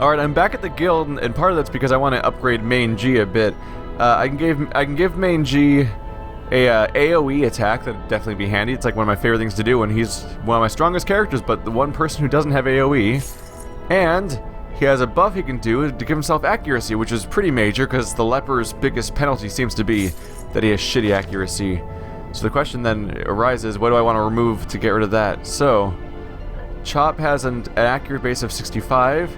Alright, I'm back at the guild, and part of that's because I want to upgrade main G a bit. I can give main G a AoE attack. That'd definitely be handy. It's like one of my favorite things to do, and he's one of my strongest characters, but the one person who doesn't have AoE. And he has a buff he can do to give himself accuracy, which is pretty major, because the Leper's biggest penalty seems to be that he has shitty accuracy. So the question then arises, what do I want to remove to get rid of that? So, Chop has an accurate base of 65,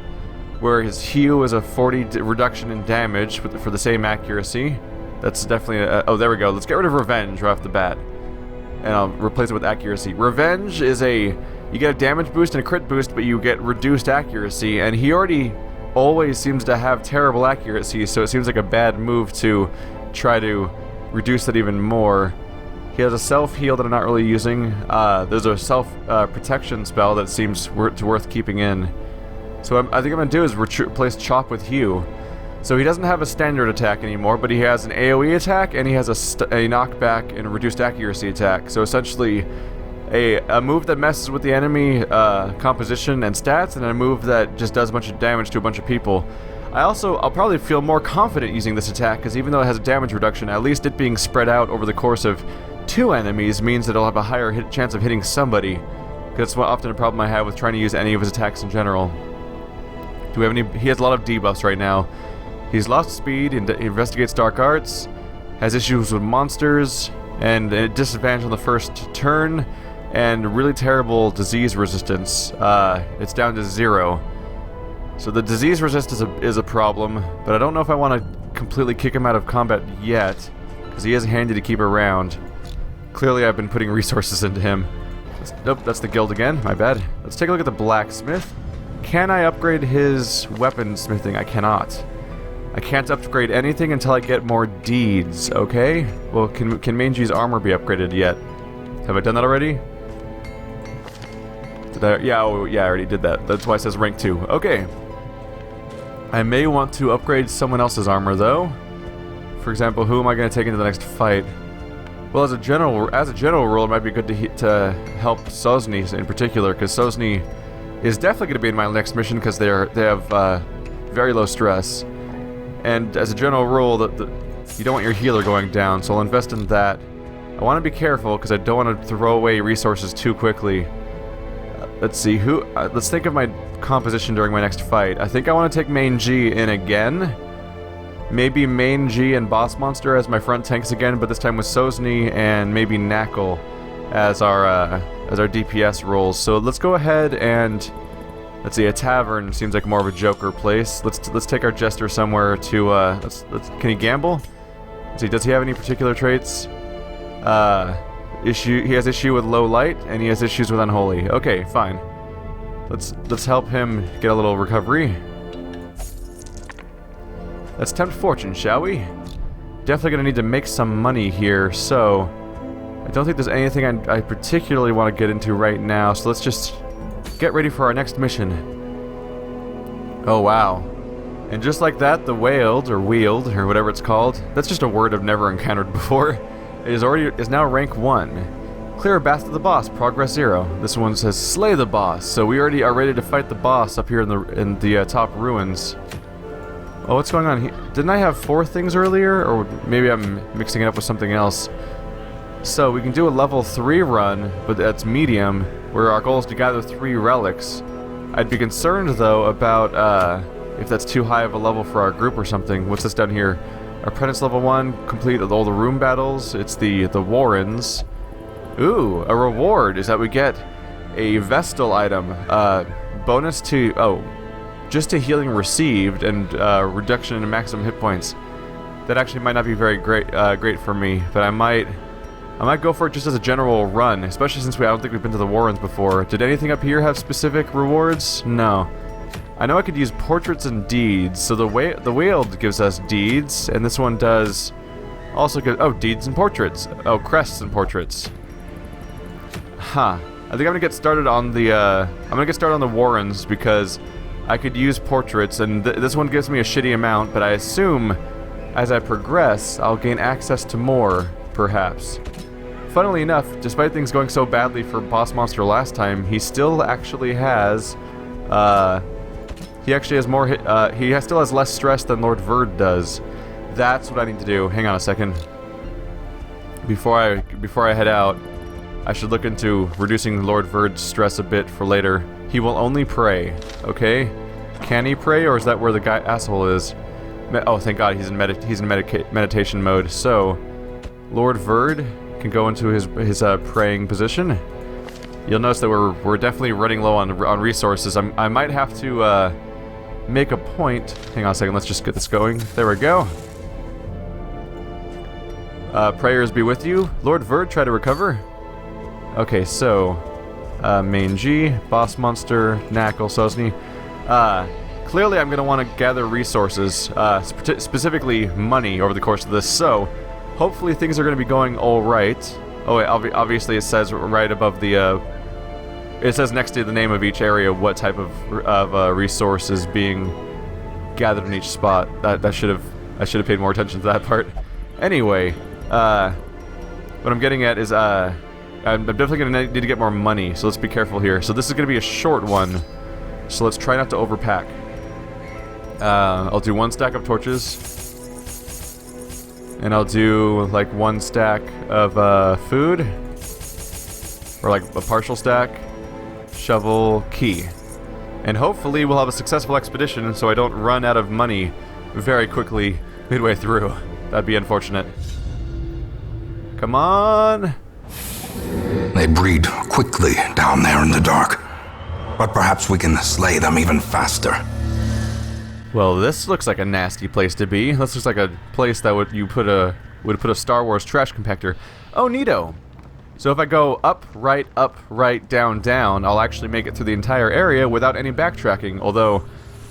where his Hew is a 40 reduction in damage for the same accuracy. That's definitely oh, there we go. Let's get rid of Revenge right off the bat. And I'll replace it with accuracy. Revenge is you get a damage boost and a crit boost, but you get reduced accuracy, and he already always seems to have terrible accuracy, so it seems like a bad move to try to reduce that even more. He has a self-heal that I'm not really using. There's a self-protection spell that seems worth keeping in. So I think I'm going to do is replace Chop with Hew. So he doesn't have a standard attack anymore, but he has an AoE attack, and he has a knockback and a reduced accuracy attack. So essentially, a move that messes with the enemy composition and stats, and a move that just does a bunch of damage to a bunch of people. I'll probably feel more confident using this attack, because even though it has a damage reduction, at least it being spread out over the course of 2 enemies means that it'll have a higher chance of hitting somebody. That's often a problem I have with trying to use any of his attacks in general. Do we have any? He has a lot of debuffs right now. He's lost speed, investigates dark arts, has issues with monsters, and a disadvantage on the first turn, and really terrible disease resistance. It's down to 0. So the disease resistance is a problem, but I don't know if I want to completely kick him out of combat yet, because he is handy to keep around. Clearly I've been putting resources into him. Nope, that's the guild again, my bad. Let's take a look at the Blacksmith. Can I upgrade his weaponsmithing? I cannot. I can't upgrade anything until I get more deeds, okay? Well, can Mangy's armor be upgraded yet? Have I done that already? Did I? Yeah, oh, yeah, I already did that. That's why it says rank 2. Okay. I may want to upgrade someone else's armor, though. For example, who am I going to take into the next fight? Well, as a general rule, it might be good to help Sosny in particular, because Sosny is definitely going to be in my next mission, because they have very low stress. And as a general rule, you don't want your healer going down, so I'll invest in that. I want to be careful, because I don't want to throw away resources too quickly. Let's see, let's think of my composition during my next fight. I think I want to take Main G in again. Maybe Main G and Boss Monster as my front tanks again, but this time with Sosny and maybe Knackle as our DPS roles. So let's go ahead and... Let's see, a tavern seems like more of a Joker place. Let's take our Jester somewhere to, can he gamble? Let's see, does he have any particular traits? He has issue with low light, and he has issues with unholy. Okay, fine. Let's help him get a little recovery. Let's tempt fortune, shall we? Definitely gonna need to make some money here, so... I don't think there's anything I particularly want to get into right now, so let's just get ready for our next mission. Oh, wow. And just like that, the Whaled, or Wheeled, or whatever it's called, that's just a word I've never encountered before, is now rank 1. Clear a path to the boss, progress 0. This one says slay the boss, so we already are ready to fight the boss up here in the top ruins. Oh, what's going on here? Didn't I have 4 things earlier? Or maybe I'm mixing it up with something else. So, we can do a level 3 run, but that's medium, where our goal is to gather 3 relics. I'd be concerned, though, about if that's too high of a level for our group or something. What's this down here? Apprentice level 1, complete all the room battles. It's the Warrens. Ooh, a reward is that we get a Vestal item. Bonus to... just to healing received and reduction in maximum hit points. That actually might not be very great for me, but I might go for it just as a general run, especially since I don't think we've been to the Warrens before. Did anything up here have specific rewards? No. I know I could use portraits and deeds, so the Whaled gives us deeds, and this one does also give... Oh, deeds and portraits. Oh, crests and portraits. Huh. I think I'm gonna get started on the Warrens, because I could use portraits, and this one gives me a shitty amount, but I assume as I progress, I'll gain access to more, perhaps. Funnily enough, despite things going so badly for Boss Monster last time, he still actually has He actually has more hit, still has less stress than Lord Verd does. That's what I need to do. Hang on a second. Before I head out, I should look into reducing Lord Verd's stress a bit for later. He will only pray, okay? Can he pray, or is that where the guy asshole is? Oh, thank God, he's in meditation mode. So, Lord Verd can go into his praying position. You'll notice that we're definitely running low on resources. I might have to make a point. Hang on a second. Let's just get this going. There we go. Prayers be with you, Lord Verd. Try to recover. Okay, so main G, boss monster, Knackle, Sosny. Clearly, I'm gonna want to gather resources, specifically money, over the course of this. So, hopefully, things are gonna be going all right. Oh, wait, obviously, it says right above the. It says next to the name of each area what type of resource is being gathered in each spot. I should have paid more attention to that part. Anyway, what I'm getting at is I'm definitely gonna need to get more money. So let's be careful here. So this is gonna be a short one. So let's try not to overpack. I'll do 1 stack of torches. And I'll do like 1 stack of food. Or like a partial stack. Shovel, key. And hopefully we'll have a successful expedition so I don't run out of money very quickly midway through. That'd be unfortunate. Come on! They breed quickly down there in the dark. But perhaps we can slay them even faster. Well, this looks like a nasty place to be. This looks like a place that would put a Star Wars trash compactor. Oh, neato. So if I go up, right, down, down, I'll actually make it through the entire area without any backtracking. Although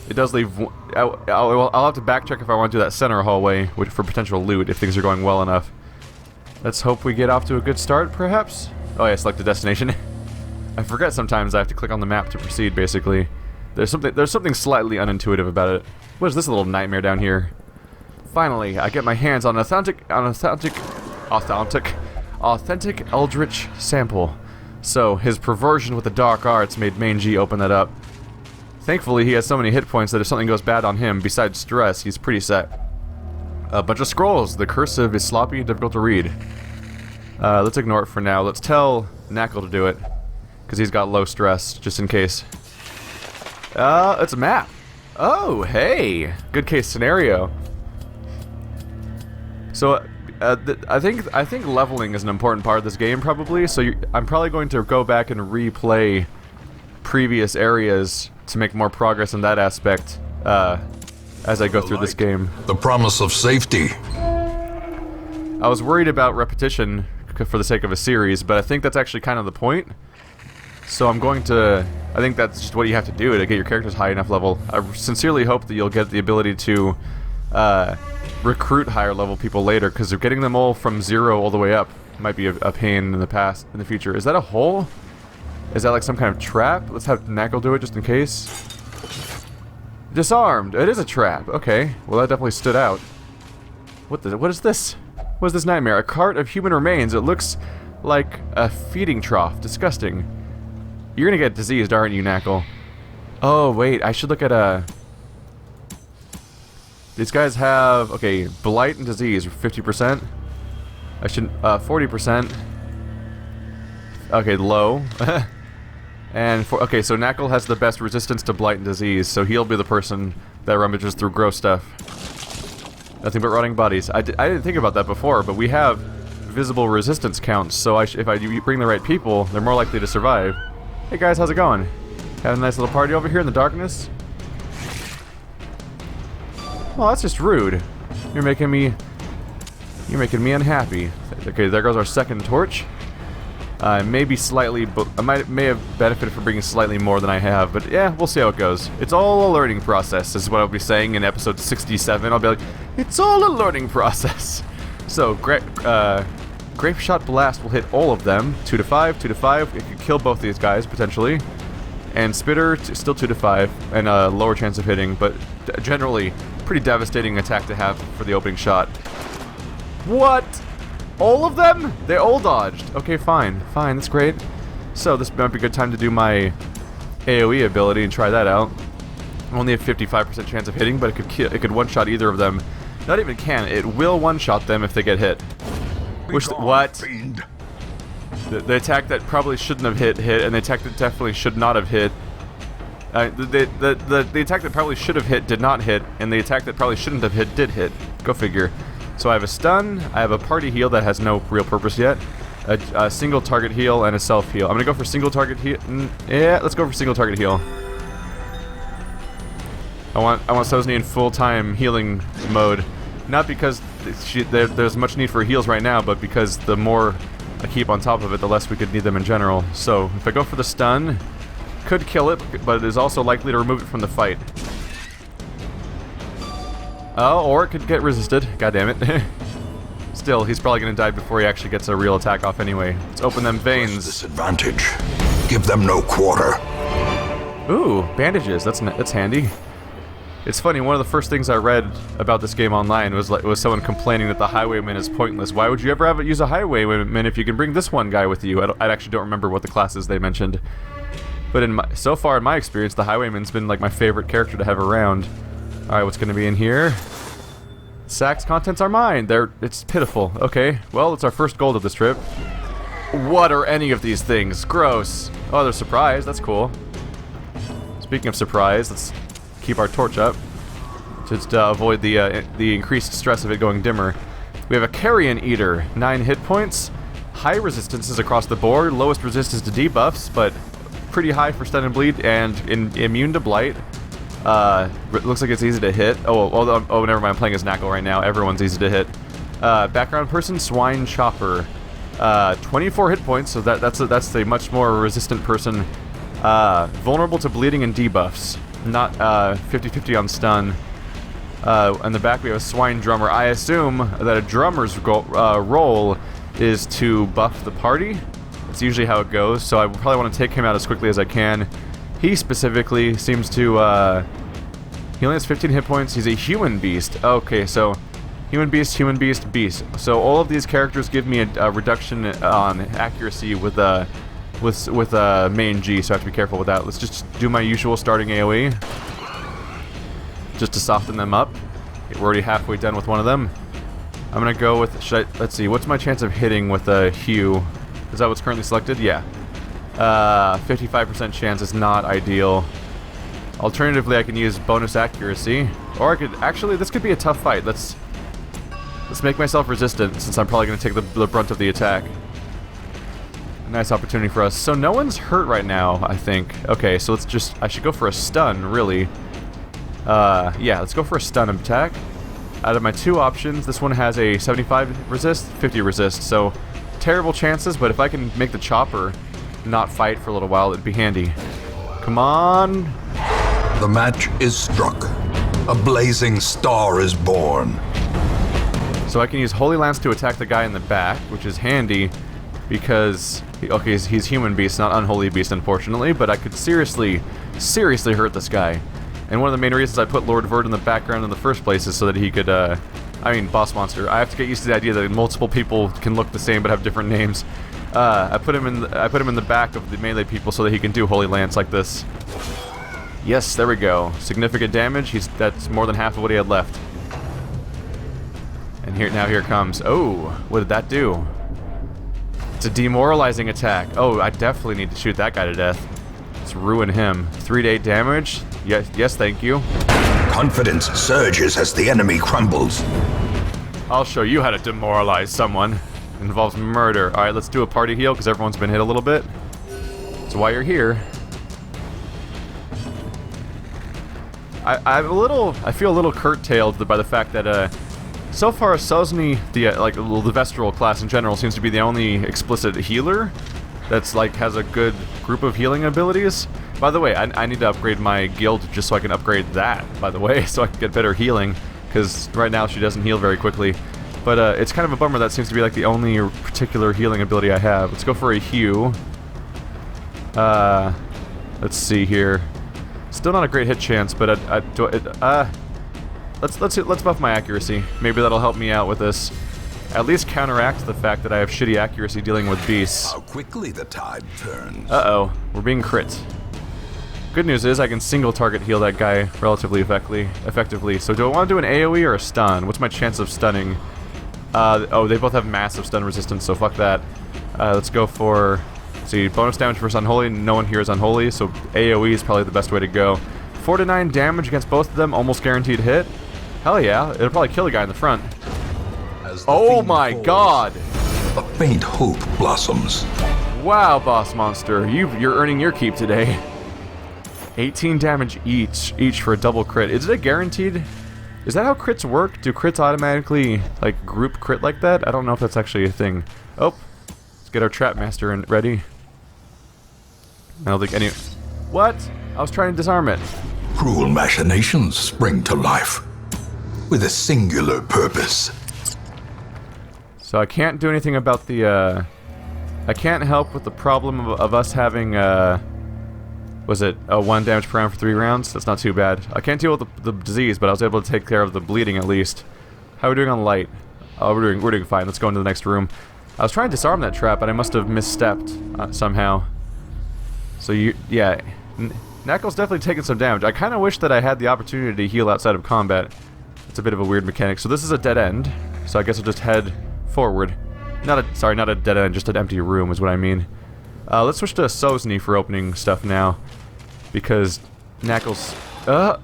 it does leave. I'll have to backtrack if I want to do that center hallway for potential loot if things are going well enough. Let's hope we get off to a good start, perhaps. Oh yeah, select the destination. I forget sometimes I have to click on the map to proceed. Basically, there's something slightly unintuitive about it. What is this little nightmare down here? Finally, I get my hands on authentic Eldritch sample. So his perversion with the dark arts made Main G open that up. Thankfully, he has so many hit points that if something goes bad on him, besides stress, he's pretty set. A bunch of scrolls. The cursive is sloppy and difficult to read. Let's ignore it for now. Let's tell Knackle to do it, because he's got low stress, just in case. It's a map. Oh, hey! Good case scenario. So, I think leveling is an important part of this game, probably. So I'm probably going to go back and replay previous areas to make more progress in that aspect as I go through this game. The promise of safety. I was worried about repetition for the sake of a series, but I think that's actually kind of the point. So I'm going to... I think that's just what you have to do to get your characters high enough level. I sincerely hope that you'll get the ability to recruit higher level people later, because getting them all from 0 all the way up might be a pain in the future. Is that a hole? Is that like some kind of trap? Let's have Knackle do it just in case. Disarmed! It is a trap. Okay. Well, that definitely stood out. What is this? What is this nightmare? A cart of human remains. It looks like a feeding trough. Disgusting. You're gonna get diseased, aren't you, Knackle? Oh, wait. I should look at these guys have... Okay, blight and disease. 50%. I should... 40%. Okay, low. And okay, so Knackle has the best resistance to blight and disease, so he'll be the person that rummages through gross stuff. Nothing but rotting bodies. I didn't think about that before, but we have visible resistance counts, so if I bring the right people, they're more likely to survive. Hey guys, how's it going? Having a nice little party over here in the darkness? Well, that's just rude. You're making me unhappy. Okay, there goes our second torch. Maybe slightly, but I may have benefited from bringing slightly more than I have, but yeah, we'll see how it goes. It's all a learning process, is what I'll be saying in episode 67. I'll be like, it's all a learning process. So, Grape Shot Blast will hit all of them. 2 to 5, 2 to 5. It could kill both these guys, potentially. And Spitter, still 2 to 5, and a lower chance of hitting, but generally, pretty devastating attack to have for the opening shot. What? All of them? They all dodged. Okay, fine. Fine, that's great. So this might be a good time to do my AoE ability and try that out. only a 55% chance of hitting, but it could one-shot either of them. Not even can, it will one-shot them if they get hit. Which, what? The attack that probably shouldn't have hit, and the attack that definitely should not have hit. The attack that probably should have hit did not hit, and the attack that probably shouldn't have hit did hit. Go figure. So I have a stun, I have a party heal that has no real purpose yet, a single target heal, and a self heal. I'm gonna go for single target heal. Yeah, let's go for single target heal. I want Sosny in full-time healing mode, not because there's much need for heals right now, but because the more I keep on top of it, the less we could need them in general. So if I go for the stun, could kill it, but it is also likely to remove it from the fight. Oh, or it could get resisted. God damn it. Still, he's probably gonna die before he actually gets a real attack off anyway. Let's open them veins. Disadvantage. Give them no quarter. Ooh, bandages. That's handy. It's funny, one of the first things I read about this game online was someone complaining that the highwayman is pointless. Why would you ever use a highwayman if you can bring this one guy with you? I actually don't remember what the classes they mentioned. But so far in my experience, the highwayman's been like my favorite character to have around. Alright, what's gonna be in here? Sack's contents are mine. It's pitiful. Okay, well, it's our first gold of this trip. What are any of these things? Gross. Oh, they're surprise. That's cool. Speaking of surprise, let's keep our torch up just to avoid the increased stress of it going dimmer. We have a Carrion Eater, 9 hit points, high resistances across the board, lowest resistance to debuffs, but pretty high for stun and bleed, and immune to blight. Looks like it's easy to hit. Oh, never mind. I'm playing as Knackle right now. Everyone's easy to hit. Background person, Swine Chopper, 24 hit points, so that's a much more resistant person. Vulnerable to bleeding and debuffs. Not 50-50 on stun. On the back we have a Swine Drummer. I assume that a drummer's role is to buff the party. That's usually how it goes, so I probably want to take him out as quickly as I can. He specifically seems to, he only has 15 hit points. He's a human beast. Okay, so human beast, beast. So all of these characters give me a reduction on accuracy with main G, so I have to be careful with that. Let's just do my usual starting AoE, just to soften them up. We're already halfway done with one of them. I'm gonna go with, let's see, what's my chance of hitting with a Hue? Is that what's currently selected? Yeah. 55% chance is not ideal. Alternatively, I can use bonus accuracy, or I could, actually, this could be a tough fight. Let's make myself resistant, since I'm probably gonna take the brunt of the attack. Nice opportunity for us. So no one's hurt right now, I think. Okay, so I should go for a stun, really. Yeah, let's go for a stun attack. Out of my two options, this one has a 75 resist, 50 resist, so terrible chances, but if I can make the chopper not fight for a little while, it'd be handy. Come on! The match is struck. A blazing star is born. So I can use Holy Lance to attack the guy in the back, which is handy, because, okay, he's Human Beast, not Unholy Beast, unfortunately, but I could seriously hurt this guy. And one of the main reasons I put Lord Verd in the background in the first place is so that he could, boss monster. I have to get used to the idea that multiple people can look the same but have different names. I put him in the back of the melee people so that he can do Holy Lance like this. Yes, there we go. Significant damage. That's more than half of what he had left. And here it comes. Oh, what did that do? It's a demoralizing attack. Oh, I definitely need to shoot that guy to death. Let's ruin him. 3-8 damage. Yes, thank you. Confidence surges as the enemy crumbles. I'll show you how to demoralize someone. It involves murder. Alright, let's do a party heal, because everyone's been hit a little bit. That's why you're here. I feel a little curtailed by the fact that, so far Sosny, the Vestral class in general, seems to be the only explicit healer that's, has a good group of healing abilities. By the way, I need to upgrade my guild just so I can upgrade that, by the way, so I can get better healing, because right now she doesn't heal very quickly. But it's kind of a bummer that seems to be the only particular healing ability I have. Let's go for a Hue. Let's see here. Still not a great hit chance, but let's buff my accuracy. Maybe that'll help me out with this. At least counteract the fact that I have shitty accuracy dealing with beasts. How quickly the tide turns. Uh-oh, we're being crit. Good news is I can single target heal that guy relatively effectively. So do I want to do an AoE or a stun? What's my chance of stunning? Oh, they both have massive stun resistance, so fuck that. Let's go for... Let's see, bonus damage versus Unholy. No one here is Unholy, so AoE is probably the best way to go. 4 to 9 damage against both of them, almost guaranteed hit. Hell yeah, it'll probably kill the guy in the front. Oh my god! A faint hope blossoms. Wow, boss monster, you're earning your keep today. 18 damage each for a double crit. Is it a guaranteed? Is that how crits work? Do crits automatically, like, group crit like that? I don't know if that's actually a thing. Oh, let's get our trap master ready. I don't think any... What? I was trying to disarm it. Cruel machinations spring to life with a singular purpose. So I can't do anything about the, I can't help with the problem of us having, was it 1 damage per round for 3 rounds? That's not too bad. I can't deal with the disease, but I was able to take care of the bleeding at least. How are we doing on light? Oh, we're doing fine. Let's go into the next room. I was trying to disarm that trap, but I must have misstepped somehow. So yeah, Knackle's definitely taking some damage. I kind of wish that I had the opportunity to heal outside of combat. It's a bit of a weird mechanic. So this is a dead end. So I guess I'll just head forward. Not a dead end, just an empty room is what I mean. Let's switch to Sosny for opening stuff now, because Knackle's...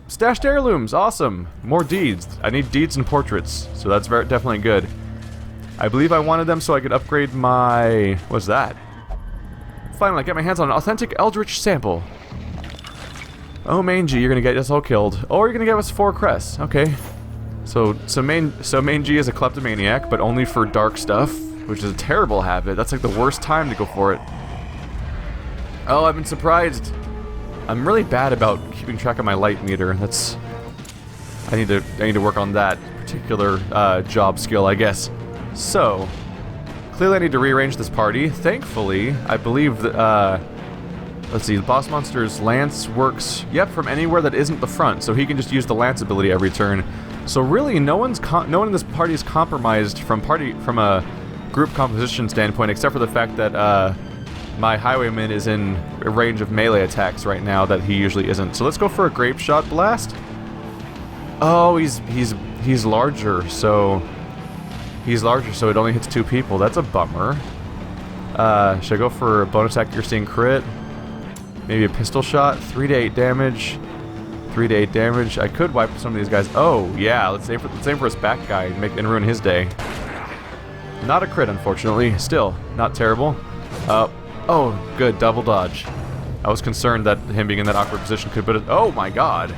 stashed heirlooms! Awesome! More deeds. I need deeds and portraits, so that's definitely good. I believe I wanted them so I could upgrade my... What's that? Finally, I get my hands on an authentic Eldritch sample. Oh, Mangy, you're gonna get us all killed. Or you're gonna give us 4 crests. Okay. So Mangy is a kleptomaniac, but only for dark stuff, which is a terrible habit. That's like the worst time to go for it. Oh, I've been surprised. I'm really bad about keeping track of my light meter. I need to work on that particular job skill, I guess. So, clearly I need to rearrange this party. Thankfully, I believe that, let's see, the boss monster's lance works, yep, from anywhere that isn't the front, so he can just use the lance ability every turn. So really, no one in this party is compromised from a group composition standpoint, except for the fact that, my highwayman is in a range of melee attacks right now that he usually isn't. So let's go for a grape shot blast. Oh, he's larger, so it only hits 2 people. That's a bummer. Should I go for a bonus accuracy and crit? Maybe a pistol shot. 3 to 8 damage. 3 to 8 damage. I could wipe some of these guys. Oh yeah, let's aim for his back guy and ruin his day. Not a crit, unfortunately. Still not terrible. Oh, good, double dodge. I was concerned that him being in that awkward position could put it. Oh my god,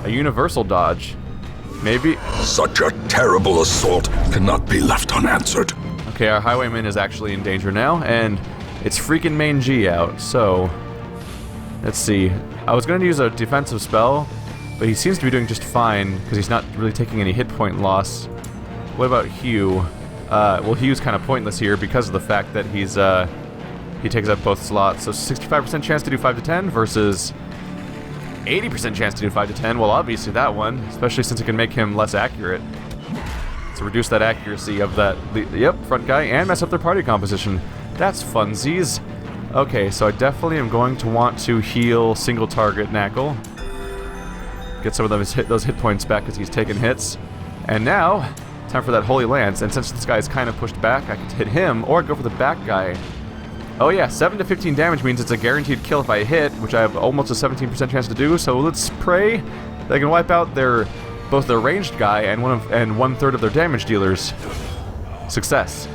a universal dodge. Maybe. Such a terrible assault cannot be left unanswered. Okay, our highwayman is actually in danger now, and it's freaking main G out, so... Let's see. I was going to use a defensive spell, but he seems to be doing just fine, because he's not really taking any hit point loss. What about Hugh? Well, Hugh's kind of pointless here because of the fact that he takes up both slots. So 65% chance to do 5 to 10 versus 80% chance to do 5 to 10. Well, obviously that one, especially since it can make him less accurate. To reduce that accuracy of that, front guy, and mess up their party composition. That's funsies. Okay, so I definitely am going to want to heal single target Knackle. Get some of those hit points back because he's taking hits. And now, time for that Holy Lance. And since this guy's kind of pushed back, I can hit him, or go for the back guy. Oh yeah, 7 to 15 damage means it's a guaranteed kill if I hit, which I have almost a 17% chance to do, so let's pray that I can wipe out both their ranged guy and 1/3 of their damage dealers. Success.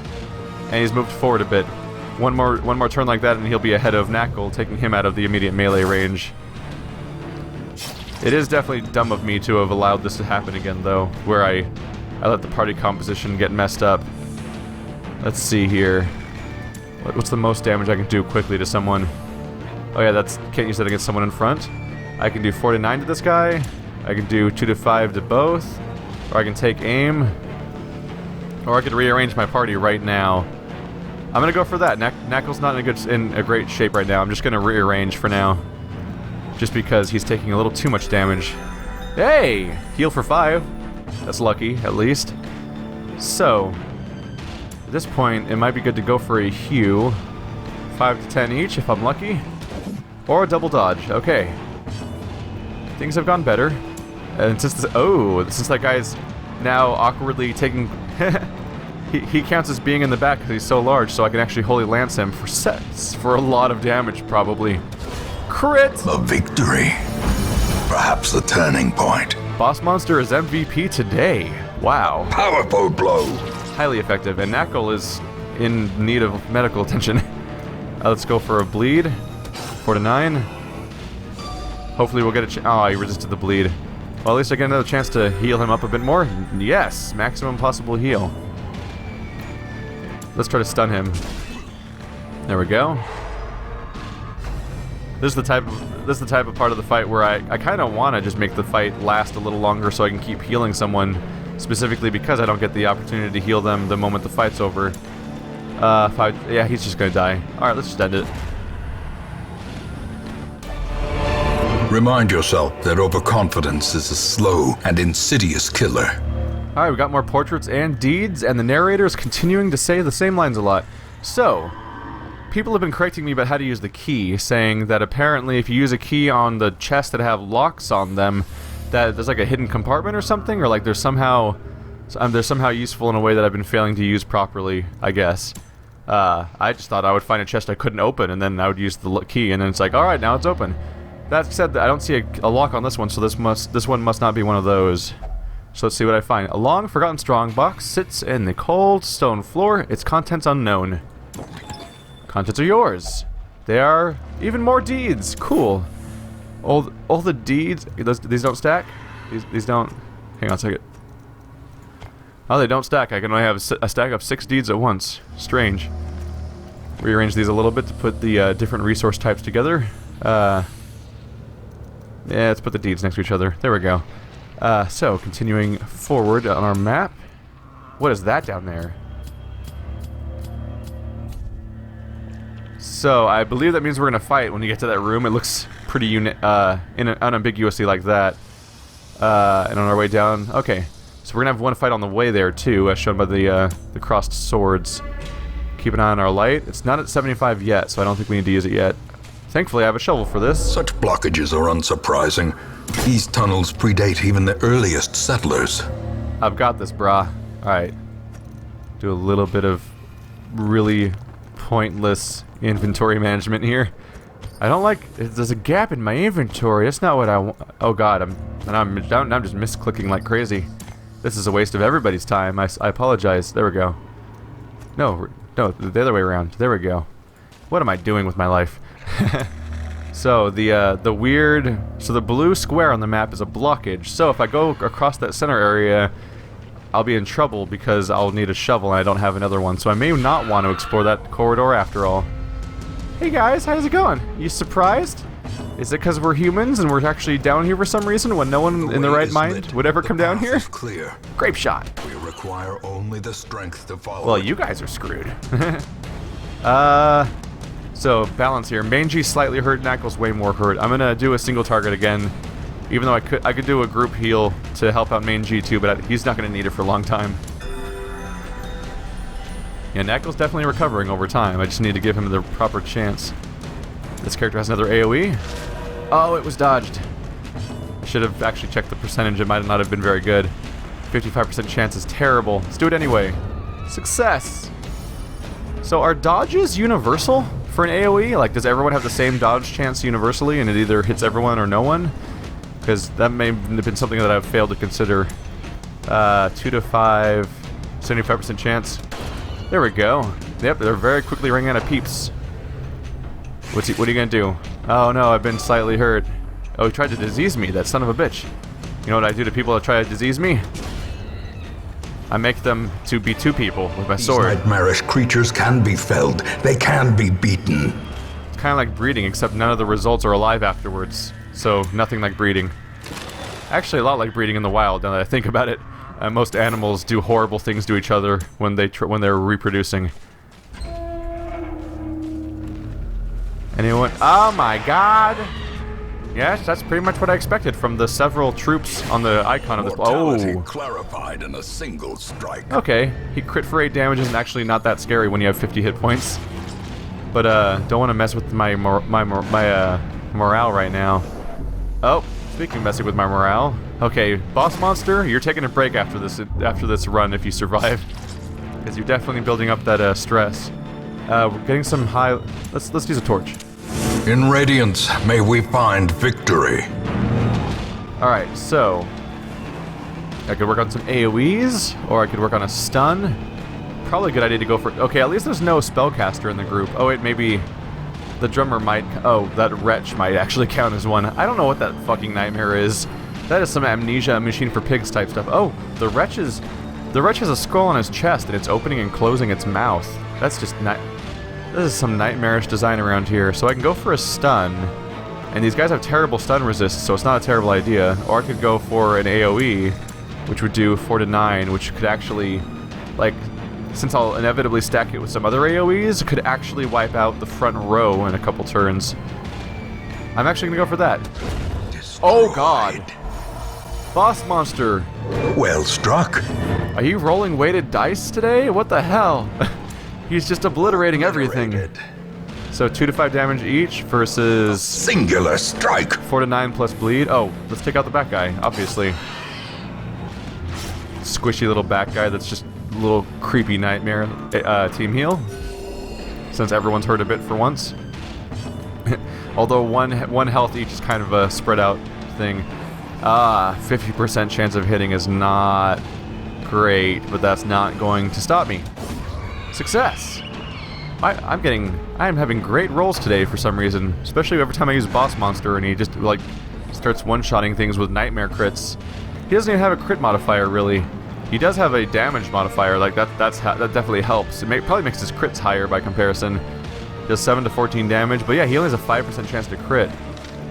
And he's moved forward a bit. One more turn like that and he'll be ahead of Knackle, taking him out of the immediate melee range. It is definitely dumb of me to have allowed this to happen again though, where I let the party composition get messed up. Let's see here. What's the most damage I can do quickly to someone? Oh yeah, can't use that against someone in front. I can do 4 to 9 to this guy. I can do 2 to 5 to both. Or I can take aim. Or I could rearrange my party right now. I'm gonna go for that. Knackle's not in a great shape right now. I'm just gonna rearrange for now. Just because he's taking a little too much damage. Hey! Heal for 5. That's lucky, at least. So... at this point, it might be good to go for a Hugh. 5 to 10 each if I'm lucky. Or a double dodge. Okay. things have gone better. And since since that guy's now awkwardly taking... he counts as being in the back because he's so large, so I can actually Holy Lance him for sets, for a lot of damage, probably. Crit! A victory. Perhaps the turning point. Boss monster is MVP today. Wow. Powerful blow. Highly effective, and Knuckle is in need of medical attention. Let's go for a bleed. 4 to 9. Hopefully we'll get a oh, he resisted the bleed. Well, at least I get another chance to heal him up a bit more. Yes, maximum possible heal. Let's try to stun him. There we go. This is the type of part of the fight where I kind of want to just make the fight last a little longer so I can keep healing someone, specifically because I don't get the opportunity to heal them the moment the fight's over. Yeah, he's just gonna die. Alright, let's just end it. Remind yourself that overconfidence is a slow and insidious killer. Alright, we got more portraits and deeds, and the narrator is continuing to say the same lines a lot. So, people have been correcting me about how to use the key, saying that apparently if you use a key on the chests that have locks on them, that there's like a hidden compartment or something, or like they're somehow useful in a way that I've been failing to use properly, I guess. I just thought I would find a chest I couldn't open, and then I would use the key, and then it's like, alright, now it's open. That said, I don't see a lock on this one, so this one must not be one of those. So let's see what I find. A long forgotten strongbox sits in the cold stone floor. Its contents unknown. Contents are yours. They are even more deeds. Cool. All the deeds. These don't stack. These don't. Hang on a second. Oh, they don't stack. I can only have a stack of 6 deeds at once. Strange. Rearrange these a little bit to put the different resource types together. Yeah, let's put the deeds next to each other. There we go. So, continuing forward on our map. What is that down there? So, I believe that means we're going to fight when you get to that room. It looks pretty unambiguously like that. And on our way down... Okay. So we're going to have one fight on the way there, too, as shown by the crossed swords. Keep an eye on our light. It's not at 75 yet, so I don't think we need to use it yet. Thankfully, I have a shovel for this. Such blockages are unsurprising. These tunnels predate even the earliest settlers. I've got this, brah. Alright. Do a little bit of really pointless inventory management here. I don't like... There's a gap in my inventory. That's not what I want. Oh god, I'm just misclicking like crazy. This is a waste of everybody's time. I apologize. There we go. No, the other way around. There we go. What am I doing with my life? So the blue square on the map is a blockage. So if I go across that center area, I'll be in trouble because I'll need a shovel and I don't have another one. So I may not want to explore that corridor after all. Hey guys, how's it going? You surprised? Is it because we're humans and we're actually down here for some reason when no one in the right mind would ever come down here? Clear. Grape shot. We require only the strength to follow. Well, you guys are screwed. So, balance here. Mangy slightly hurt, Knuckles way more hurt. I'm gonna do a single target again, even though I could do a group heal to help out Mangy too, but he's not gonna need it for a long time. Yeah, Knuckles definitely recovering over time. I just need to give him the proper chance. This character has another AoE. Oh, it was dodged. I should have actually checked the percentage. It might not have been very good. 55% chance is terrible. Let's do it anyway. Success! So are dodges universal for an AoE? Like, does everyone have the same dodge chance universally and it either hits everyone or no one? Because that may have been something that I've failed to consider. 2 to 5, 75% chance. There we go. Yep, they're very quickly running out of peeps. What are you gonna do? Oh no, I've been slightly hurt. Oh, he tried to disease me, that son of a bitch. You know what I do to people that try to disease me? I make them to be 2 people with my sword. These nightmarish creatures can be felled. They can be beaten. It's kind of like breeding, except none of the results are alive afterwards. So, nothing like breeding. Actually, a lot like breeding in the wild, now that I think about it. Most animals do horrible things to each other when they're reproducing. Anyone? Oh my god! Yes, that's pretty much what I expected from the several troops on the icon of this. Oh! Clarified in a single strike. Okay, he crit for 8 damage isn't actually not that scary when you have 50 hit points. But don't want to mess with my morale right now. Oh, speaking of messing with my morale, okay, boss monster, you're taking a break after this run if you survive, because you're definitely building up that stress. We're getting some high. Let's use a torch. In Radiance, may we find victory. All right, so I could work on some AOE's, or I could work on a stun. Probably a good idea to go for. Okay, at least there's no spellcaster in the group. Oh wait, maybe. The drummer might. Oh, that wretch might actually count as one. I don't know what that fucking nightmare is. That is some amnesia machine for pigs type stuff. Oh, the wretch has a skull on his chest and it's opening and closing its mouth. That's just this is some nightmarish design around here. So I can go for a stun, and these guys have terrible stun resist, so it's not a terrible idea. Or I could go for an AOE, which would do 4 to 9, which could actually, like, since I'll inevitably stack it with some other AoEs, could actually wipe out the front row in a couple turns. I'm actually gonna go for that. Oh god! Boss monster! Well struck. Are you rolling weighted dice today? What the hell? He's just obliterating everything. So 2 to 5 damage each versus... Singular strike! 4 to 9 plus bleed. Oh, let's take out the bat guy, obviously. Squishy little bat guy that's just little creepy nightmare. Team heal, since everyone's hurt a bit for once. Although one health each is kind of a spread out thing. 50% chance of hitting is not great, but that's not going to stop me. Success! I'm having great rolls today for some reason, especially every time I use boss monster and he just like starts one-shotting things with nightmare crits. He doesn't even have a crit modifier really. He does have a damage modifier, like that definitely helps. It probably makes his crits higher by comparison. Does 7 to 14 damage, but yeah, he only has a 5% chance to crit.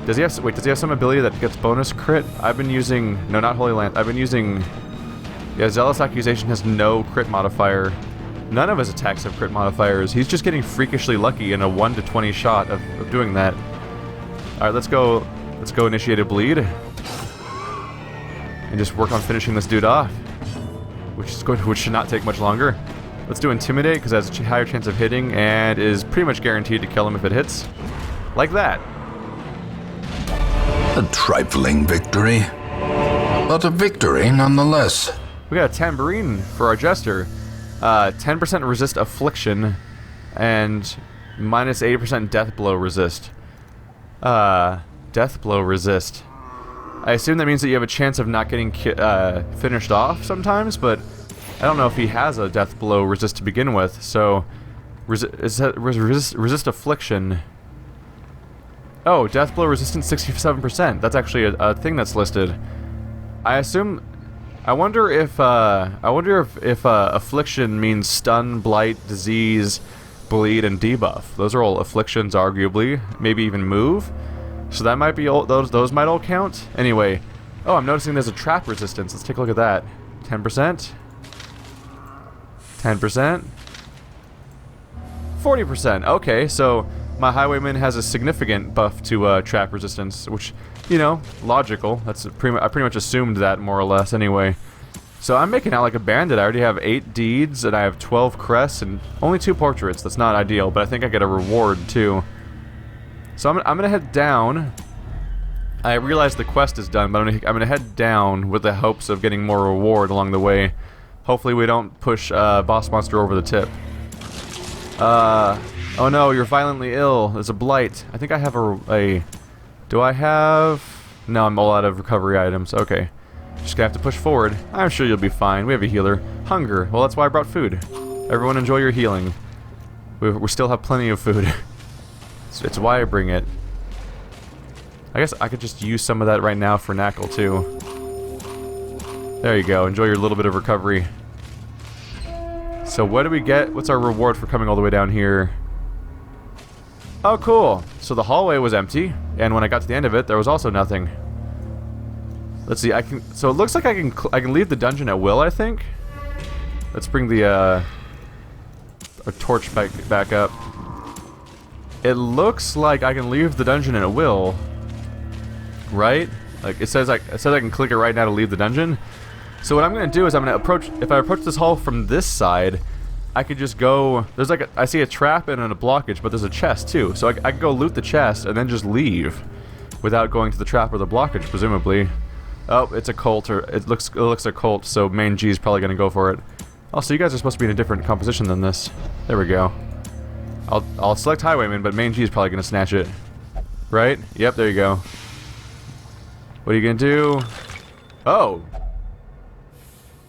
Does he have some ability that gets bonus crit? I've been using, no, not Holy Lance, I've been using, yeah, Zealous Accusation has no crit modifier. None of his attacks have crit modifiers. He's just getting freakishly lucky in a 1 to 20 shot of doing that. Alright, let's go initiate a bleed. And just work on finishing this dude off. Which should not take much longer. Let's do Intimidate, because it has a higher chance of hitting, and is pretty much guaranteed to kill him if it hits. Like that. A trifling victory, but a victory nonetheless. We got a tambourine for our jester. 10% resist affliction, and minus 80% death blow resist. Death blow resist. I assume that means that you have a chance of not getting finished off sometimes, but I don't know if he has a death blow resist to begin with, so resist affliction. Oh, death blow resistance 67%. That's actually a thing that's listed. I wonder if affliction means stun, blight, disease, bleed, and debuff. Those are all afflictions, arguably. Maybe even move. So that might be all, those might all count. Anyway, oh, I'm noticing there's a trap resistance. Let's take a look at that. 10%. 10%. 40%. Okay, so my highwayman has a significant buff to trap resistance, which, you know, logical. That's I pretty much assumed that more or less anyway. So I'm making out like a bandit. I already have 8 deeds and I have 12 crests and only 2 portraits. That's not ideal, but I think I get a reward too. So I'm gonna head down. I realize the quest is done, but I'm gonna head down with the hopes of getting more reward along the way. Hopefully we don't push boss monster over the tip. Oh no, you're violently ill. There's a blight. I think I have do I have? No, I'm all out of recovery items. Okay. Just gonna have to push forward. I'm sure you'll be fine. We have a healer. Hunger. Well, that's why I brought food. Everyone enjoy your healing. We still have plenty of food. It's why I bring it. I guess I could just use some of that right now for Knackle too. There you go. Enjoy your little bit of recovery. So what do we get? What's our reward for coming all the way down here? Oh, cool. So the hallway was empty, and when I got to the end of it, there was also nothing. Let's see. So it looks like I can leave the dungeon at will, I think. Let's bring the a torch back up. It looks like I can leave the dungeon at will, right? Like it says I can click it right now to leave the dungeon. So what I'm gonna do is I'm gonna approach. If I approach this hall from this side, I could just go. There's like I see a trap and a blockage, but there's a chest too. So I can go loot the chest and then just leave. without going to the trap or the blockage, presumably. Oh, it's a cult, or it looks a cult, so main G is probably gonna go for it. Also, you guys are supposed to be in a different composition than this. There we go. I'll select Highwayman, but main G is probably gonna snatch it. Right? Yep, there you go. What are you gonna do? Oh!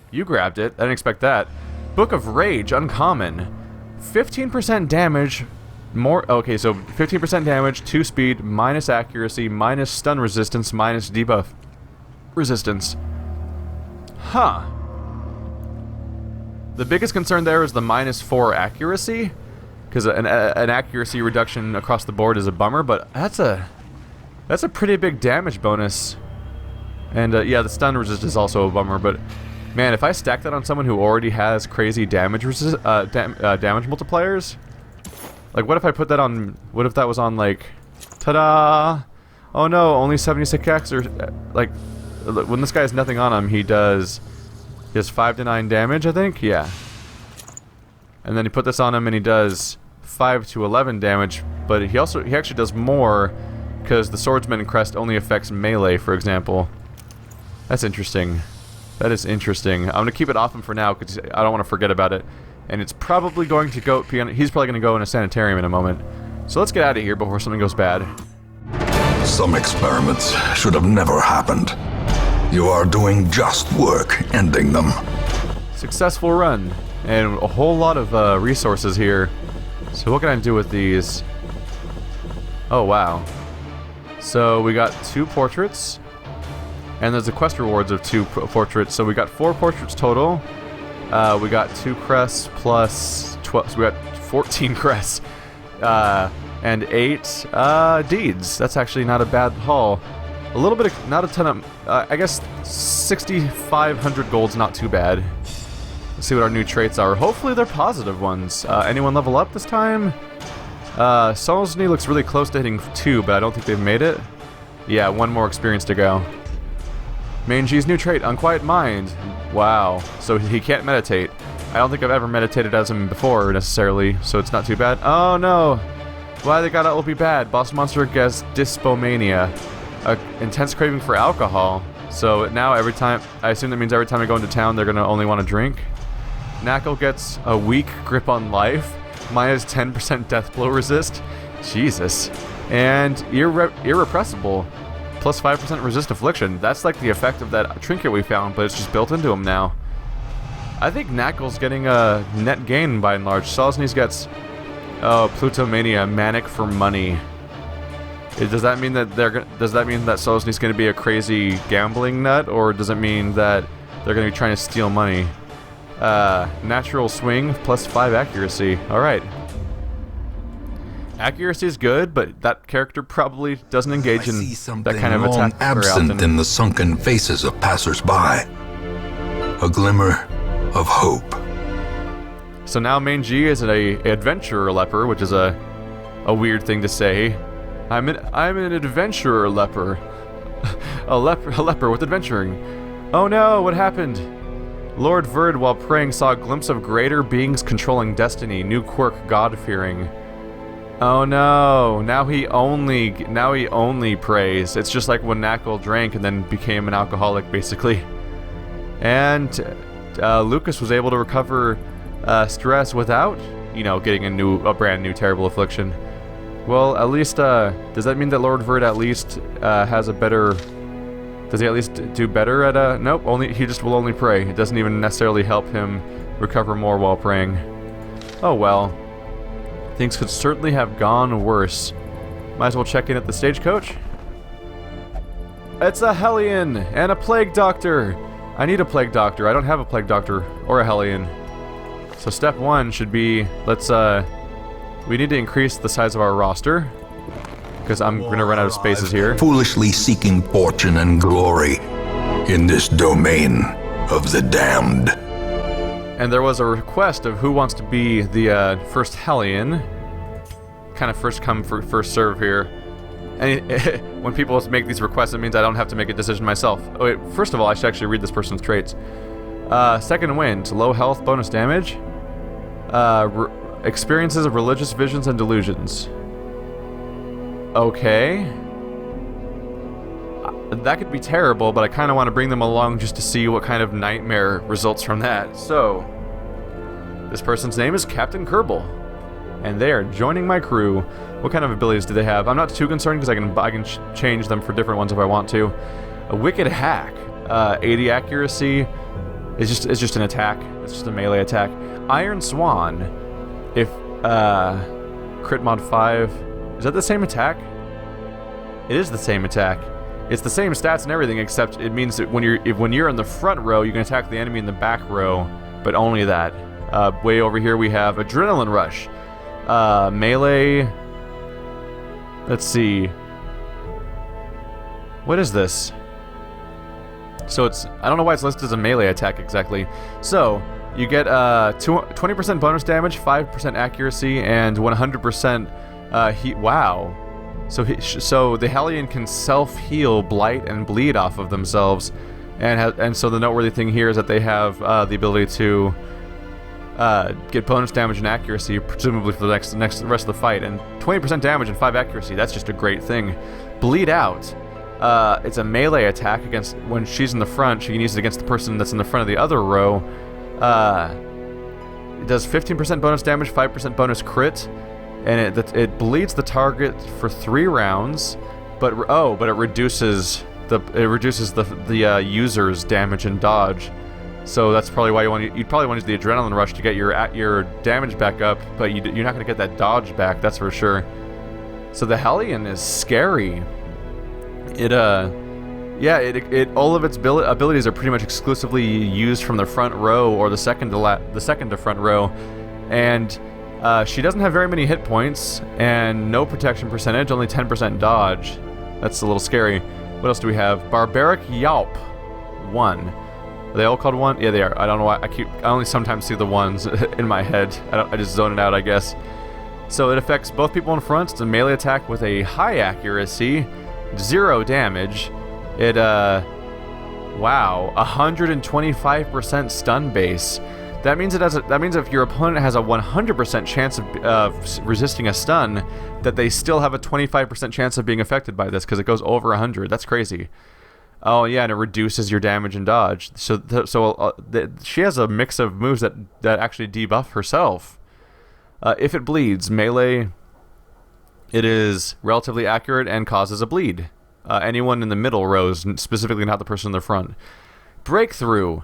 You grabbed it. I didn't expect that. Book of Rage, uncommon. 15% damage, more... Okay, so 15% damage, 2 speed, minus accuracy, minus stun resistance, minus debuff resistance. Huh. The biggest concern there is the minus 4 accuracy, because an accuracy reduction across the board is a bummer, but that's a pretty big damage bonus. And yeah, the stun resist is also a bummer, but man, if I stack that on someone who already has crazy damage damage multipliers, like what if I put that on? What if that was on like, ta-da! Oh no, only 76x, or like when this guy has nothing on him, he has 5 to 9 damage, I think. Yeah. And then you put this on him, and he does 5 to 11 damage, but he actually does more because the Swordsman crest only affects melee, for example. That's interesting. That is interesting. I'm gonna keep it off him for now because I don't want to forget about it. And it's probably going to go. He's probably gonna go in a sanitarium in a moment. So let's get out of here before something goes bad. Some experiments should have never happened. You are doing just work ending them. Successful run. And a whole lot of resources here. So what can I do with these? Oh, wow. So we got 2 portraits. And there's the quest rewards of 2 portraits. So we got 4 portraits total. We got 2 crests plus 12. So we got 14 crests. And 8 deeds. That's actually not a bad haul. A little bit of, not a ton of, I guess 6,500 gold's not too bad. Let's see what our new traits are. Hopefully they're positive ones. Anyone level up this time? Solzny looks really close to hitting 2, but I don't think they've made it. Yeah, 1 more experience to go. Main G's new trait, Unquiet Mind. Wow. So he can't meditate. I don't think I've ever meditated as him before, necessarily, so it's not too bad. Oh no! Why they gotta all be bad? Boss monster gets dyspomania. Intense craving for alcohol. So now every time, I assume that means every time I go into town, they're gonna only want to drink. Knackle gets a weak grip on life, minus 10% death blow resist. Jesus. And irrepressible, plus 5% resist affliction. That's like the effect of that trinket we found, but it's just built into him now. I think Knackle's getting a net gain by and large. Solzny's gets Plutomania, manic for money. Does that mean that Solzny's going to be a crazy gambling nut, or does it mean that they're going to be trying to steal money? Natural swing plus 5 accuracy. All right. Accuracy is good, but that character probably doesn't engage in that kind of attack very often. Absent in the sunken faces of passers-by. A glimmer of hope. So now main G is an adventurer leper, which is a weird thing to say. I'm an adventurer leper. a leper with adventuring. Oh no, what happened? Lord Verd, while praying, saw a glimpse of greater beings controlling destiny. New quirk, God-fearing. Oh no! Now he only prays. It's just like when Knackle drank and then became an alcoholic, basically. And Lucas was able to recover stress without, getting a brand new terrible affliction. Well, at least, does that mean that Lord Verd at least has a better... Does he at least do better at nope, he just will only pray. It doesn't even necessarily help him recover more while praying. Oh well. Things could certainly have gone worse. Might as well check in at the stagecoach. It's a Hellion and a plague doctor. I need a plague doctor. I don't have a plague doctor or a Hellion. So step 1 should be, we need to increase the size of our roster, because I'm going to run out of spaces here. Foolishly seeking fortune and glory in this domain of the damned. And there was a request of who wants to be the first Hellion. Kind of first come, first serve here. And when people make these requests, it means I don't have to make a decision myself. Oh, wait, first of all, I should actually read this person's traits. Second wind, low health, bonus damage. Experiences of religious visions and delusions. Okay. that could be terrible, but I kind of want to bring them along just to see what kind of nightmare results from that. So, this person's name is Captain Kerbal, and they are joining my crew. What kind of abilities do they have? I'm not too concerned because I can change them for different ones if I want to. A Wicked Hack, 80 accuracy. It's just an attack. It's just a melee attack. Iron Swan, if crit mod 5. Is that the same attack? It is the same attack. It's the same stats and everything, except it means that when you're in the front row, you can attack the enemy in the back row, but only that. Way over here we have Adrenaline Rush. Melee. Let's see. What is this? So I don't know why it's listed as a melee attack exactly. So you get 20% bonus damage, 5% accuracy, and 100% heat. Wow. So the Hellion can self-heal, blight, and bleed off of themselves, and so the noteworthy thing here is that they have the ability to get bonus damage and accuracy, presumably for the rest of the fight, and 20% damage and 5 accuracy. That's just a great thing. Bleed Out. It's a melee attack against when she's in the front. She can use it against the person that's in the front of the other row. It does 15% bonus damage, 5% bonus crit. And it bleeds the target for 3 rounds, but it reduces the user's damage and dodge. So that's probably why you'd probably want to use the Adrenaline Rush to get your damage back up, but you're not going to get that dodge back. That's for sure. So the Hellion is scary. All of its abilities are pretty much exclusively used from the front row or the second to front row, and she doesn't have very many hit points and no protection percentage, only 10% dodge. That's a little scary. What else do we have? Barbaric Yelp, 1. Are they all called 1? Yeah, they are. I don't know why. I only sometimes see the ones in my head. I just zone it out, I guess. So it affects both people in front. It's a melee attack with a high accuracy, 0 damage. It, wow, 125% stun base. That means if your opponent has a 100% chance of resisting a stun, that they still have a 25% chance of being affected by this because it goes over 100. That's crazy. Oh yeah, and it reduces your damage and dodge. So she has a mix of moves that actually debuff herself. If it bleeds, melee, it is relatively accurate and causes a bleed. Anyone in the middle rows, specifically not the person in the front. Breakthrough.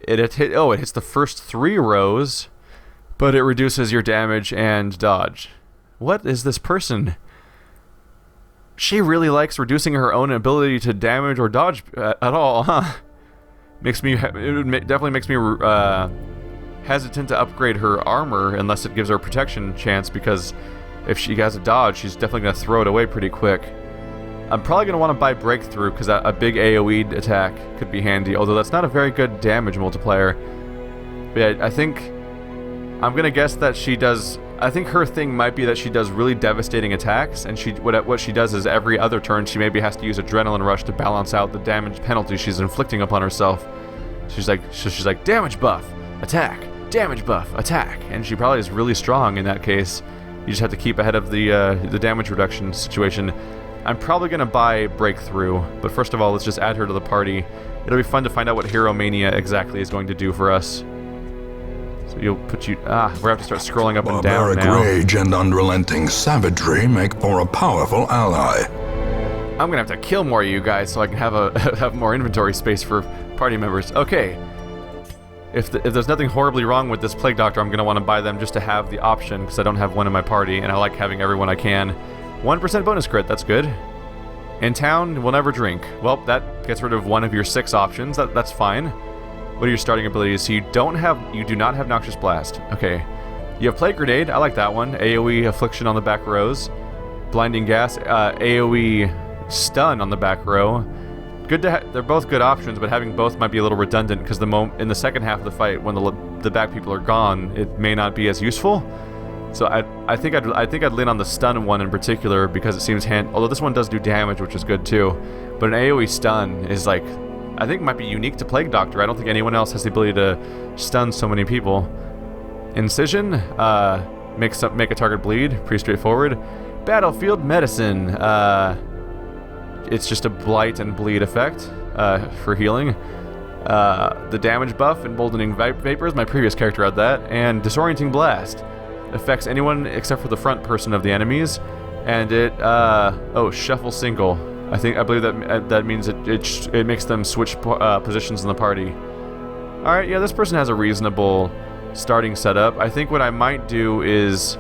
It hits the first 3 rows, but it reduces your damage and dodge. What is this person? She really likes reducing her own ability to damage or dodge at all, huh? Definitely makes me hesitant to upgrade her armor unless it gives her a protection chance, because if she has a dodge, she's definitely going to throw it away pretty quick. I'm probably going to want to buy Breakthrough because a big AoE attack could be handy, although that's not a very good damage multiplier. But yeah, I think I'm going to guess that she does... I think her thing might be that she does really devastating attacks, and what she does is every other turn she maybe has to use Adrenaline Rush to balance out the damage penalty she's inflicting upon herself. She's like, damage buff, attack, damage buff, attack, and she probably is really strong in that case. You just have to keep ahead of the damage reduction situation. I'm probably going to buy Breakthrough, but first of all, let's just add her to the party. It'll be fun to find out what Hero Mania exactly is going to do for us. So we're going to have to start scrolling up and down now. Barbaric rage and unrelenting savagery make for a powerful ally. I'm going to have to kill more of you guys so I can have more inventory space for party members. Okay. If there's nothing horribly wrong with this Plague Doctor, I'm going to want to buy them just to have the option, because I don't have one in my party, and I like having everyone I can. 1% bonus crit, that's good. In town, we'll never drink. Well, that gets rid of one of your 6 options. That's fine. What are your starting abilities? So you do not have Noxious Blast. Okay. You have Plague Grenade, I like that one. AoE Affliction on the back rows. Blinding Gas, AoE Stun on the back row. Good they're both good options, but having both might be a little redundant because in the second half of the fight, when the back people are gone, it may not be as useful. So I think I'd lean on the stun one in particular because it seems although this one does do damage, which is good too. But an AoE stun is like, I think might be unique to Plague Doctor. I don't think anyone else has the ability to stun so many people. Incision, make a target bleed, pretty straightforward. Battlefield Medicine, it's just a blight and bleed effect for healing. The damage buff, emboldening vapors, my previous character had that, and disorienting blast affects anyone except for the front person of the enemies, and it shuffle single. I believe that means it makes them switch positions in the party. All right, yeah, this person has a reasonable starting setup. I think what I might do is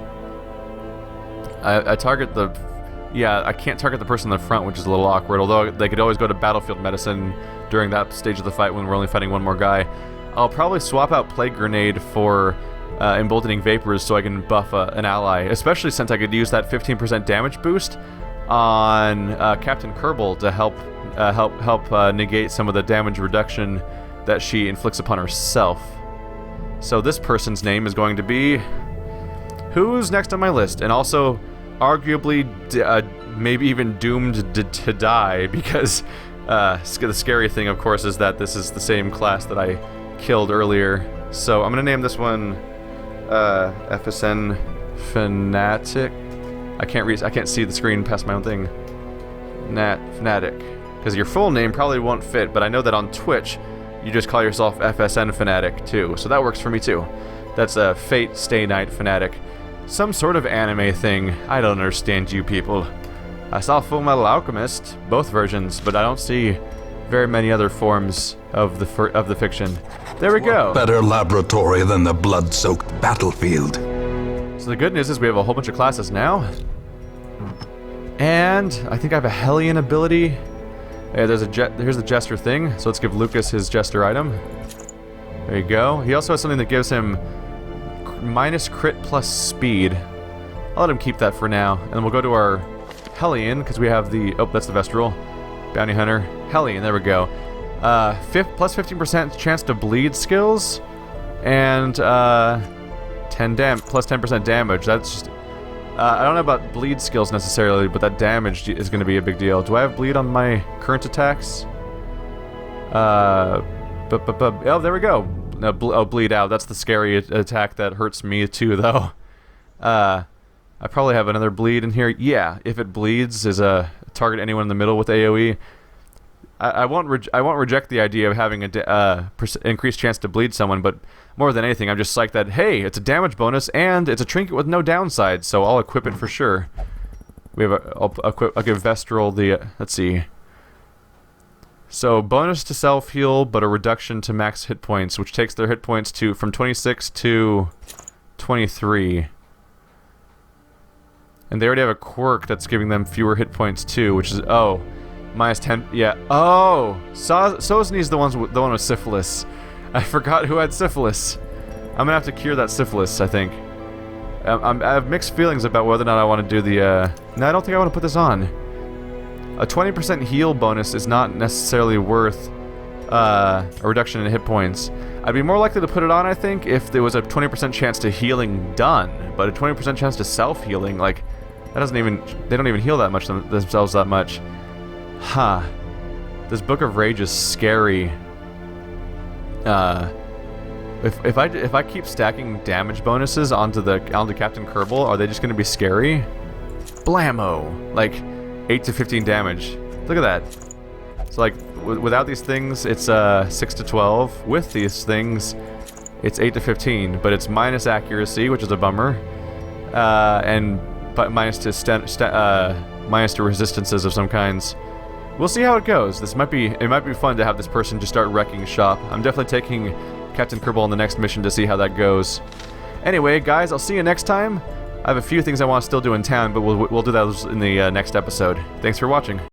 I target the. Yeah, I can't target the person in the front, which is a little awkward, although they could always go to battlefield medicine during that stage of the fight when we're only fighting one more guy. I'll probably swap out Plague Grenade for emboldening vapors so I can buff an ally, especially since I could use that 15% damage boost on Captain Kerbal to help negate some of the damage reduction that she inflicts upon herself. So this person's name is going to be... Who's next on my list? And also, arguably, maybe even doomed to die, because the scary thing, of course, is that this is the same class that I killed earlier. So I'm going to name this one FSN Fanatic. I can't see the screen past my own thing. Fanatic. Because your full name probably won't fit, but I know that on Twitch, you just call yourself FSN Fanatic, too. So that works for me, too. That's a Fate Stay Night Fanatic. Some sort of anime thing. I don't understand you people. I saw Full Metal Alchemist, both versions, but I don't see very many other forms of the fiction. There we go. Better laboratory than the blood-soaked battlefield. So the good news is we have a whole bunch of classes now. And I think I have a Hellion ability. Yeah, here's the Jester thing, so let's give Lucas his Jester item. There you go. He also has something that gives him minus crit plus speed. I'll let him keep that for now. And then we'll go to our Hellion, because we have the... Oh, that's the Vestral. Bounty Hunter. Hellion, there we go. Plus 15% chance to bleed skills. And plus 10% damage. That's just... I don't know about bleed skills necessarily, but that damage is going to be a big deal. Do I have bleed on my current attacks? Oh, there we go. Bleed out. That's the scary attack that hurts me too, though. I probably have another bleed in here. Yeah, if it bleeds, is a target anyone in the middle with AoE. I won't reject the idea of having a increased chance to bleed someone, but more than anything, I'm just psyched that, hey, it's a damage bonus and it's a trinket with no downside, so I'll equip it for sure. We have I'll give Vestral the let's see. So bonus to self heal, but a reduction to max hit points, which takes their hit points from 26 to 23. And they already have a quirk that's giving them fewer hit points too, which is minus 10. Yeah. Oh, Sosni's the one with syphilis. I forgot who had syphilis. I'm gonna have to cure that syphilis, I think. I have mixed feelings about whether or not I want to do the. No, I don't think I want to put this on. A 20% heal bonus is not necessarily worth a reduction in hit points. I'd be more likely to put it on, I think, if there was a 20% chance to healing done, but a 20% chance to self-healing, like, that doesn't even, they don't even heal that much themselves that much. Huh. This Book of Rage is scary. If I keep stacking damage bonuses onto Captain Kerbal, are they just gonna be scary? Blammo! Like 8 to 15 damage. Look at that. So like without these things, it's 6 to 12. With these things, it's 8 to 15. But it's minus accuracy, which is a bummer, but minus to resistances of some kinds. We'll see how it goes. It might be fun to have this person just start wrecking shop. I'm definitely taking Captain Kerbal on the next mission to see how that goes. Anyway, guys, I'll see you next time. I have a few things I want to still do in town, but we'll do those in the next episode. Thanks for watching.